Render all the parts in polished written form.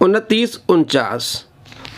29-49,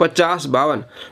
50-52।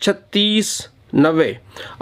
3690।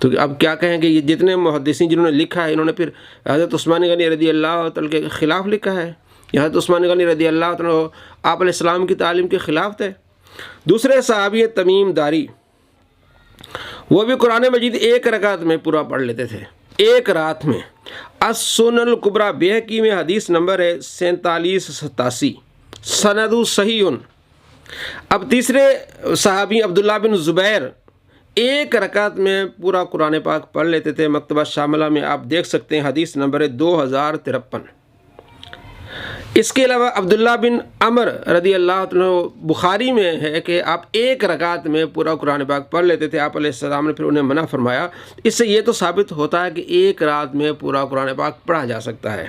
تو اب کیا کہیں کہ یہ جتنے محدثین جنہوں نے لکھا ہے انہوں نے پھر حضرت عثمان غنی رضی اللہ تعالیٰ کے خلاف لکھا ہے؟ حضرت عثمان غنی رضی اللہ تعالیٰ آپ علیہ السلام کی تعلیم کے خلاف تھے۔ دوسرے صحابی تمیم داری، وہ بھی قرآن مجید ایک رکعت میں پورا پڑھ لیتے تھے، ایک رات میں۔ السنن الکبریٰ بیہقی میں حدیث نمبر ہے 4787، سند صحیح۔ اب تیسرے صحابی عبداللہ بن زبیر ایک رکعت میں پورا قرآن پاک پڑھ لیتے تھے، مکتبہ شاملہ میں آپ دیکھ سکتے ہیں، حدیث نمبر ہے 2053۔ اس کے علاوہ عبداللہ بن عمر رضی اللہ عنہ بخاری میں ہے کہ آپ ایک رکعت میں پورا قرآن پاک پڑھ لیتے تھے، آپ علیہ السلام نے پھر انہیں منع فرمایا۔ اس سے یہ تو ثابت ہوتا ہے کہ ایک رات میں پورا قرآن پاک پڑھا جا سکتا ہے۔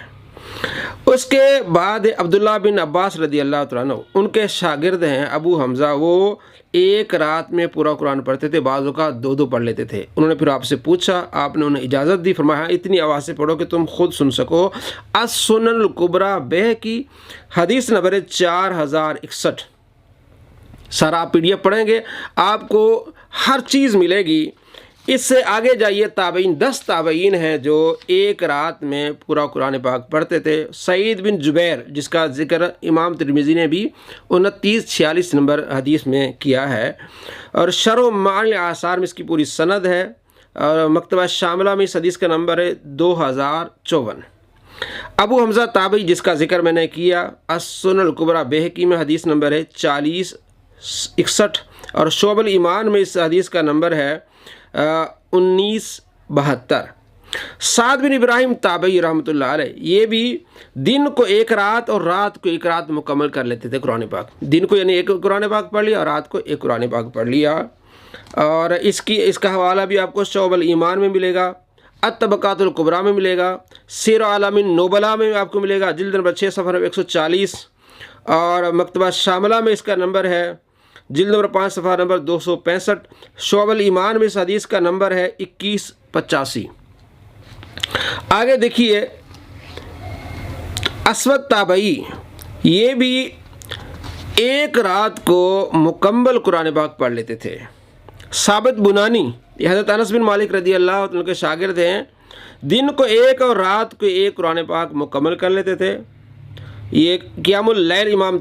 اس کے بعد عبداللہ بن عباس رضی اللہ عنہ، ان کے شاگرد ہیں ابو حمزہ، وہ ایک رات میں پورا قرآن پڑھتے تھے، بعض اوقات دو پڑھ لیتے تھے۔ انہوں نے پھر آپ سے پوچھا، آپ نے انہیں اجازت دی، فرمایا اتنی آواز سے پڑھو کہ تم خود سن سکو۔ السنن الکبریٰ بیہقی حدیث نمبر 4061۔ سارا آپ PDF پڑھیں گے آپ کو ہر چیز ملے گی۔ اس سے آگے جائیے، تابعین 10 تابعین ہیں جو ایک رات میں پورا قرآن پاک پڑھتے تھے۔ سعید بن جبیر، جس کا ذکر امام ترمذی نے بھی 2946 نمبر حدیث میں کیا ہے، اور شرح معانی آثار میں اس کی پوری سند ہے، اور مکتبہ شاملہ میں اس حدیث کا نمبر ہے 2054۔ ابو حمزہ تابعی جس کا ذکر میں نے کیا، السنن الکبریٰ بیہقی میں حدیث نمبر ہے 4061، اور شعب الایمان میں اس حدیث کا نمبر ہے 1972۔ سعد بن ابراہیم تابعی رحمۃ اللہ علیہ، یہ بھی دن کو ایک رات اور رات کو ایک رات مکمل کر لیتے تھے قرآن پاک۔ دن کو یعنی ایک قرآن پاک پڑھ لیا اور رات کو ایک قرآن پاک پڑھ لیا، اور اس کا حوالہ بھی آپ کو شعب الایمان میں ملے گا، الطبقات الکبریٰ میں ملے گا، سیر اعلام النبلاء میں آپ کو ملے گا، جلد نمبر 6 صفحہ نمبر 140، اور مکتبہ شاملہ میں اس کا نمبر ہے جلد نمبر 5 صفحہ نمبر 265۔ شعب الایمان میں اس حدیث کا نمبر ہے 2185۔ آگے دیکھیے، اسود تابعی، یہ بھی ایک رات کو مکمل قرآن پاک پڑھ لیتے تھے۔ ثابت بنانی، یہ حضرت انس بن مالک رضی اللہ عنہ کے شاگرد ہیں، دن کو ایک اور رات کو ایک قرآن پاک مکمل کر لیتے تھے۔ یہ قیام اللیل امام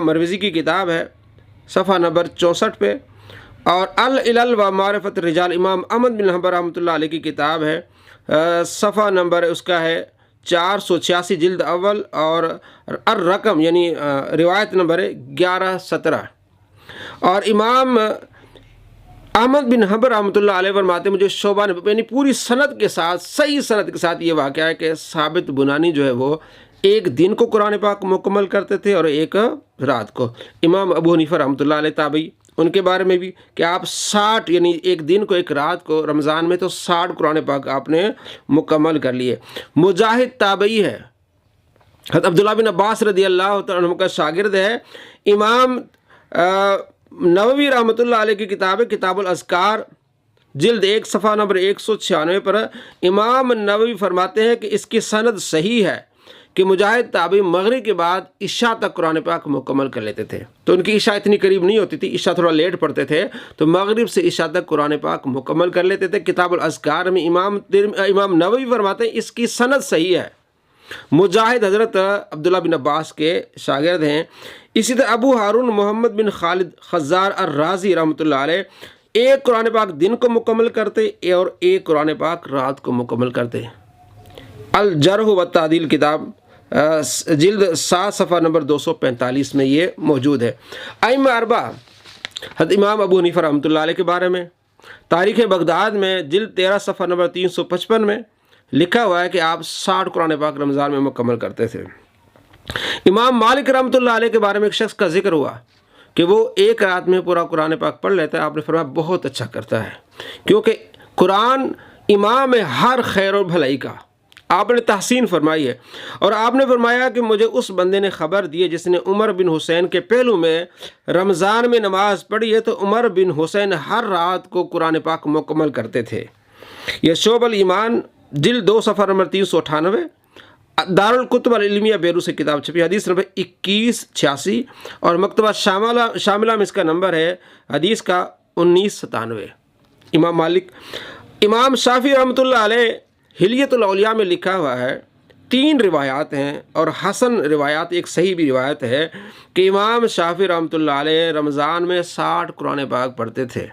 مروزی کی کتاب ہے، صفحہ نمبر 64 پہ، اور العلل و معرفت الرجال امام احمد بن حنبل رحمۃ اللہ علیہ کی کتاب ہے، صفحہ نمبر اس کا ہے 486 جلد اول، اور الرقم یعنی روایت نمبر 1117۔ اور امام احمد بن حنبل رحمۃ اللہ علیہ فرماتے مجھے شعبہ یعنی پوری سند کے ساتھ، صحیح سند کے ساتھ یہ واقعہ ہے کہ ثابت بنانی جو ہے وہ ایک دن کو قرآن پاک مکمل کرتے تھے اور ایک رات کو۔ امام ابو حنیفہ رحمۃ اللہ علیہ تابعی، ان کے بارے میں بھی کہ آپ 60 یعنی ایک دن کو ایک رات کو رمضان میں تو 60 قرآن پاک آپ نے مکمل کر لیے۔ مجاہد تابعی ہے، حضرت عبداللہ بن عباس رضی اللہ تعالیٰ عنہ کا شاگرد ہے۔ امام نووی رحمۃ اللہ علیہ کی کتاب ہے کتاب الاذکار، جلد 1 صفحہ نمبر 196 پر امام نووی فرماتے ہیں کہ اس کی سند صحیح ہے کہ مجاہد تابعی مغرب کے بعد عشاء تک قرآن پاک مکمل کر لیتے تھے۔ تو ان کی عشاء اتنی قریب نہیں ہوتی تھی، عشاء تھوڑا لیٹ پڑھتے تھے، تو مغرب سے عشاء تک قرآن پاک مکمل کر لیتے تھے۔ کتاب الاذکار میں امام نووی فرماتے ہیں اس کی سند صحیح ہے۔ مجاہد حضرت عبداللہ بن عباس کے شاگرد ہیں۔ اسی طرح ابو ہارون محمد بن خالد خزار الرازی رحمۃ اللہ علیہ ایک قرآن پاک دن کو مکمل کرتے اور ایک قرآن پاک رات کو مکمل کرتے۔ الجرح و تعدیل کتاب جلد 7 صفحہ نمبر 245 میں یہ موجود ہے۔ ائمہ اربعہ، حضرت امام ابو حنیفہ رحمۃ اللہ علیہ کے بارے میں تاریخ بغداد میں جلد 13 صفحہ نمبر 355 میں لکھا ہوا ہے کہ آپ 60 قرآن پاک رمضان میں مکمل کرتے تھے۔ امام مالک رحمۃ اللہ علیہ کے بارے میں ایک شخص کا ذکر ہوا کہ وہ ایک رات میں پورا قرآن پاک پڑھ لیتا ہے، آپ نے فرمایا بہت اچھا کرتا ہے، کیونکہ قرآن امام ہے ہر خیر و بھلائی کا، آپ نے تحسین فرمائی ہے۔ اور آپ نے فرمایا کہ مجھے اس بندے نے خبر دی ہے جس نے عمر بن حسین کے پہلو میں رمضان میں نماز پڑھی ہے، تو عمر بن حسین ہر رات کو قرآن پاک مکمل کرتے تھے۔ یہ شعب الایمان جلد 2 صفحہ نمبر 398، دارالکتب العلمیہ بیروت سے کتاب چھپی، حدیث نمبر 2186، اور مکتبہ شاملہ میں اس کا نمبر ہے حدیث کا 1997۔ امام مالک امام شافعی رحمۃ اللہ علیہ حلیۃ الاولیاء میں لکھا ہوا ہے، 3 روایات ہیں اور حسن روایات، ایک صحیح بھی روایت ہے کہ امام شافعی رحمۃ اللہ علیہ رمضان میں 60 قرآن پاک پڑھتے تھے۔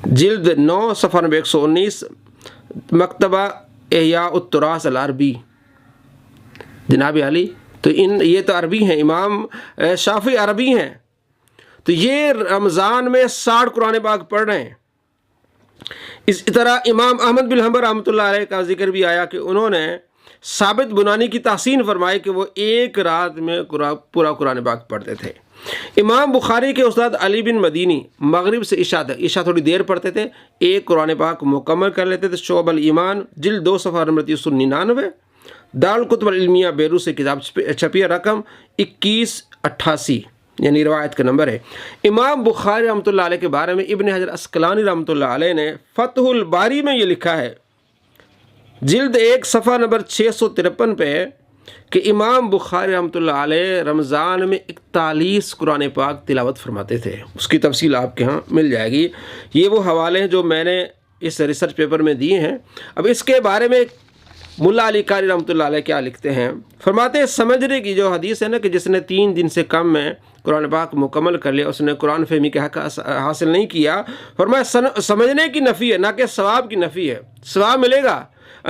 جلد 9 صفحہ نمبر 119، مکتبہ احیاء التراث العربی، جناب علی۔ تو یہ تو عربی ہیں، امام شافعی عربی ہیں، تو یہ رمضان میں 60 قرآن پاک پڑھ رہے ہیں۔ اس طرح امام احمد بن حنبل رحمۃ اللہ علیہ کا ذکر بھی آیا کہ انہوں نے ثابت بنانی کی تحسین فرمائی کہ وہ ایک رات میں پورا قرآن پاک پڑھتے تھے۔ امام بخاری کے استاد علی بن مدینی مغرب سے عشاء تک، عشاء تھوڑی دیر پڑھتے تھے، ایک قرآن پاک مکمل کر لیتے تھے۔ شعب الایمان جلد 2 صفحہ نمبر 399، دارالکتب العلمیہ بیروت سے کتاب چھپی ہے، رقم 2188، یعنی روایت کا نمبر ہے۔ امام بخاری رحمۃ اللہ علیہ کے بارے میں ابن حجر عسقلانی رحمۃ اللہ علیہ نے فتح الباری میں یہ لکھا ہے، جلد 1 صفحہ نمبر 653 پہ، کہ امام بخاری رحمۃ اللہ علیہ رمضان میں 41 قرآن پاک تلاوت فرماتے تھے۔ اس کی تفصیل آپ کے ہاں مل جائے گی۔ یہ وہ حوالے ہیں جو میں نے اس ریسرچ پیپر میں دیے ہیں۔ اب اس کے بارے میں ملا علی قاری رحمۃ اللہ علیہ کیا لکھتے ہیں، فرماتے ہیں سمجھنے کی جو حدیث ہے نا کہ جس نے 3 دن سے کم میں قرآن پاک مکمل کر لیا، اس نے قرآن فہمی کا حق حاصل نہیں کیا۔ فرمایا سمجھنے کی نفی ہے، نہ کہ ثواب کی نفی ہے۔ ثواب ملے گا،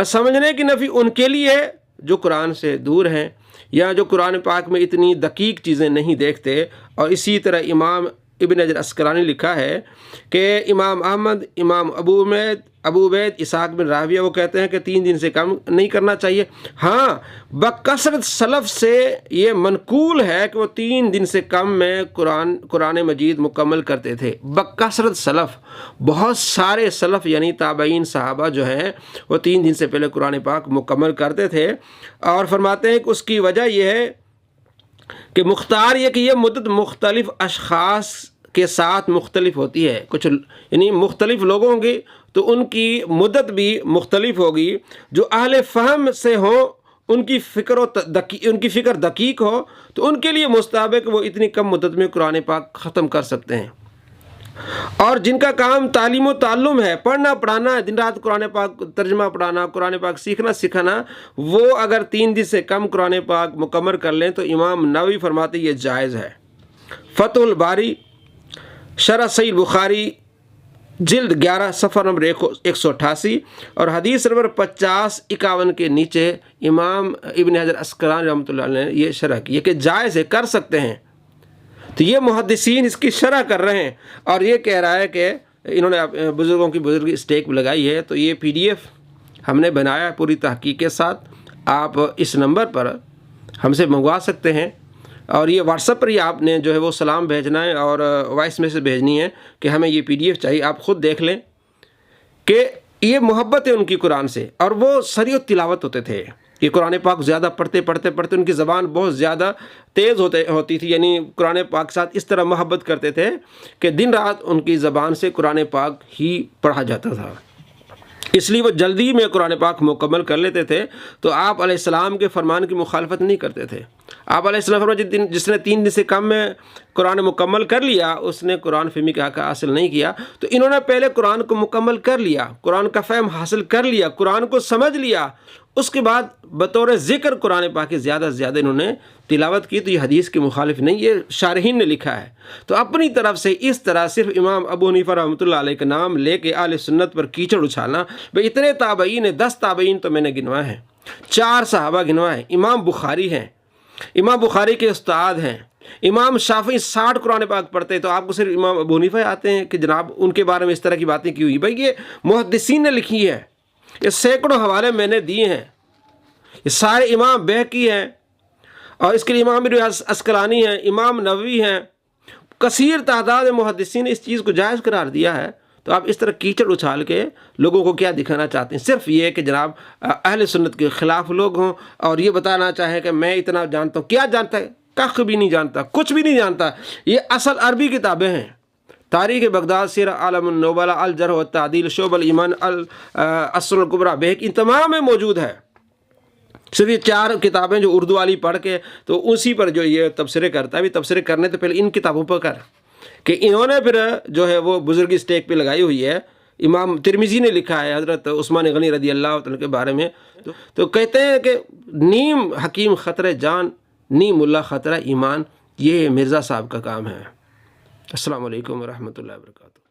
سمجھنے کی نفی ان کے لیے ہے جو قرآن سے دور ہیں یا جو قرآن پاک میں اتنی دقیق چیزیں نہیں دیکھتے۔ اور اسی طرح امام ابن حجر عسقلانی لکھا ہے کہ امام احمد، امام ابو عبید اسحاق بن راہویہ وہ کہتے ہیں کہ 3 دن سے کم نہیں کرنا چاہیے۔ ہاں، بکثرت سلف سے یہ منقول ہے کہ وہ 3 دن سے کم میں قرآن مجید مکمل کرتے تھے۔ بکثرت سلف، بہت سارے سلف یعنی تابعین صحابہ جو ہیں وہ 3 دن سے پہلے قرآن پاک مکمل کرتے تھے۔ اور فرماتے ہیں کہ اس کی وجہ یہ ہے کہ مختار یہ کہ یہ مدت مختلف اشخاص کے ساتھ مختلف ہوتی ہے، کچھ یعنی مختلف لوگوں ہوں گے تو ان کی مدت بھی مختلف ہوگی۔ جو اہل فہم سے ہوں ان کی فکر دقیق ہو تو ان کے لیے مستحب ہے کہ وہ اتنی کم مدت میں قرآن پاک ختم کر سکتے ہیں۔ اور جن کا کام تعلیم و تعلم ہے، پڑھنا پڑھانا، دن رات قرآن پاک ترجمہ پڑھانا، قرآن پاک سیکھنا سکھانا، وہ اگر 3 دن سے کم قرآن پاک مکمل کر لیں تو امام نووی فرماتے یہ جائز ہے۔ فتح الباری شرح صحیح بخاری جلد 11 صفحہ نمبر 188 اور حدیث نمبر 5051 کے نیچے امام ابن حجر عسقلانی رحمۃ اللہ علیہ نے یہ شرح کی ہے کہ جائز ہے، کر سکتے ہیں۔ تو یہ محدثین اس کی شرح کر رہے ہیں اور یہ کہہ رہا ہے کہ انہوں نے بزرگوں کی بزرگی اسٹیک لگائی ہے۔ تو یہ PDF ہم نے بنایا پوری تحقیق کے ساتھ، آپ اس نمبر پر ہم سے منگوا سکتے ہیں، اور یہ واٹس ایپ پر ہی آپ نے جو ہے وہ سلام بھیجنا ہے اور وائس میسج بھیجنی ہے کہ ہمیں یہ PDF چاہیے۔ آپ خود دیکھ لیں کہ یہ محبت ہے ان کی قرآن سے، اور وہ سریع تلاوت ہوتے تھے۔ یہ قرآن پاک زیادہ پڑھتے ان کی زبان بہت زیادہ تیز ہوتی تھی، یعنی قرآن پاک کے ساتھ اس طرح محبت کرتے تھے کہ دن رات ان کی زبان سے قرآن پاک ہی پڑھا جاتا تھا، اس لیے وہ جلدی میں قرآن پاک مکمل کر لیتے تھے۔ تو آپ علیہ السلام کے فرمان کی مخالفت نہیں کرتے تھے۔ آپ علیہ السلام فرمایا جس نے 3 دن سے کم میں قرآن مکمل کر لیا اس نے قرآن فہمی کا حق حاصل نہیں کیا۔ تو انہوں نے پہلے قرآن کو مکمل کر لیا، قرآن کا فہم حاصل کر لیا، قرآن کو سمجھ لیا، اس کے بعد بطور ذکر قرآن پاک کی زیادہ سے زیادہ انہوں نے تلاوت کی۔ تو یہ حدیث کے مخالف نہیں، یہ شارحین نے لکھا ہے۔ تو اپنی طرف سے اس طرح صرف امام ابو حنیفہ رحمۃ اللہ علیہ کا نام لے کے اہل سنت پر کیچڑ اچھالنا، بھئی اتنے تابعین ہیں، 10 تابعین تو میں نے گنوائے ہیں، 4 صحابہ گنوائے ہیں، امام بخاری ہیں، امام بخاری کے استاد ہیں، امام شافعی 60 قرآن پاک پڑھتے ہیں، تو آپ کو صرف امام ابو حنیفہ آتے ہیں کہ جناب ان کے بارے میں اس طرح کی باتیں کی ہوئی؟ بھائی یہ محدثین نے لکھی ہے، یہ سینکڑوں حوالے میں نے دیے ہیں، یہ سارے امام بہقی ہیں، اور اس کے لیے امام ابن عسقلانی ہیں، امام نووی ہیں، کثیر تعداد محدثین نے اس چیز کو جائز قرار دیا ہے۔ تو آپ اس طرح کیچڑ اچھال کے لوگوں کو کیا دکھانا چاہتے ہیں؟ صرف یہ کہ جناب اہل سنت کے خلاف لوگ ہوں اور یہ بتانا چاہیں کہ میں اتنا جانتا ہوں۔ کیا جانتا ہے؟ کخ بھی نہیں جانتا، کچھ بھی نہیں جانتا۔ یہ اصل عربی کتابیں ہیں، تاریخ بغداد، سیر عالم النبلاء، الجرح والتعدیل، شعب الایمان، السنن الکبریٰ، بہقی، ان تمام میں موجود ہے۔ صرف یہ 4 کتابیں جو اردو والی پڑھ کے تو اسی پر جو یہ تبصرے کرتا ہے، بھی تبصرے کرنے تو پہلے ان کتابوں پر کر، کہ انہوں نے پھر جو ہے وہ بزرگی اسٹیک پہ لگائی ہوئی ہے، امام ترمذی نے لکھا ہے حضرت عثمان غنی رضی اللہ عنہ کے بارے میں، تو کہتے ہیں کہ نیم حکیم خطرہ جان، نیم ملا خطرہ ایمان، یہ مرزا صاحب کا کام ہے۔ السلام علیکم ورحمۃ اللہ وبرکاتہ۔